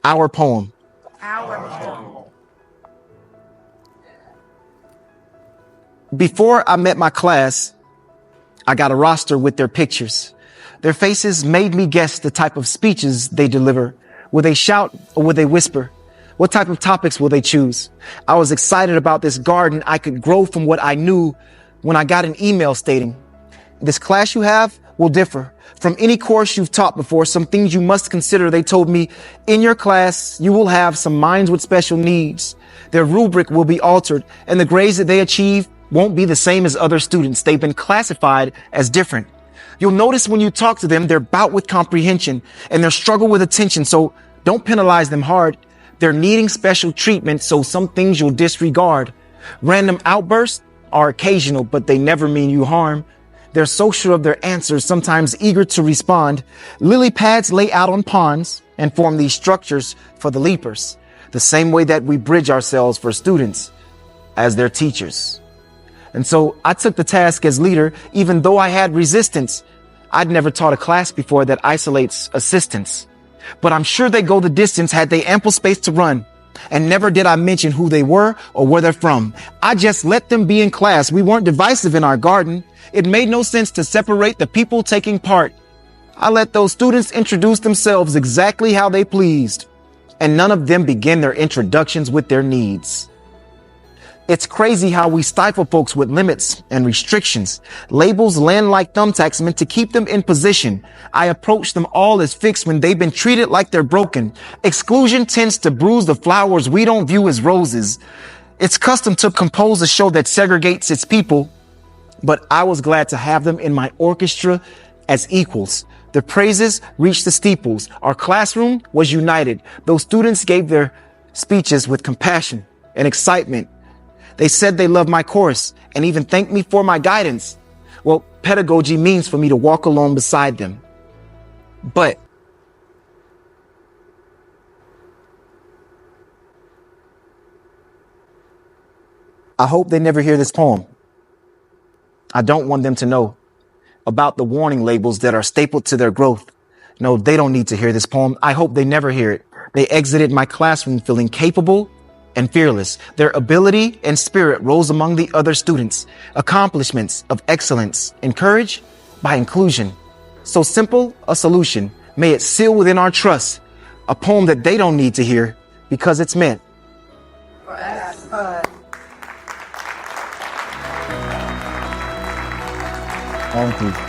Our poem. Before I met my class, I got a roster with their pictures. Their faces made me guess the type of speeches they deliver. Will they shout or will they whisper? What type of topics will they choose? I was excited about this garden I could grow from what I knew when I got an email stating, this class you have will differ from any course you've taught before. Some things you must consider. They told me, in your class, you will have some minds with special needs. Their rubric will be altered, and the grades that they achieve won't be the same as other students. They've been classified as different. You'll notice when you talk to them, their bout with comprehension and their struggle with attention. So don't penalize them hard. They're needing special treatment, so some things you'll disregard. Random outbursts are occasional, but they never mean you harm. They're social of their answers, sometimes eager to respond. Lily pads lay out on ponds and form these structures for the leapers, the same way that we bridge ourselves for students as their teachers. And so I took the task as leader, even though I had resistance. I'd never taught a class before that isolates assistants, but I'm sure they go the distance had they ample space to run. And never did I mention who they were or where they're from. I just let them be in class. We weren't divisive in our garden. It made no sense to separate the people taking part. I let those students introduce themselves exactly how they pleased, and none of them began their introductions with their needs. It's crazy how we stifle folks with limits and restrictions. Labels land like thumbtacks meant to keep them in position. I approach them all as fixed when they've been treated like they're broken. Exclusion tends to bruise the flowers we don't view as roses. It's custom to compose a show that segregates its people, but I was glad to have them in my orchestra as equals. The praises reached the steeples. Our classroom was united. Those students gave their speeches with compassion and excitement. They said they loved my course and even thanked me for my guidance. Well, pedagogy means for me to walk along beside them. But I hope they never hear this poem. I don't want them to know about the warning labels that are stapled to their growth. No, they don't need to hear this poem. I hope they never hear it. They exited my classroom feeling capable and fearless. Their ability and spirit rose among the other students. Accomplishments of excellence, encouraged by inclusion. So simple a solution. May it seal within our trust a poem that they don't need to hear because it's meant for us. Thank you.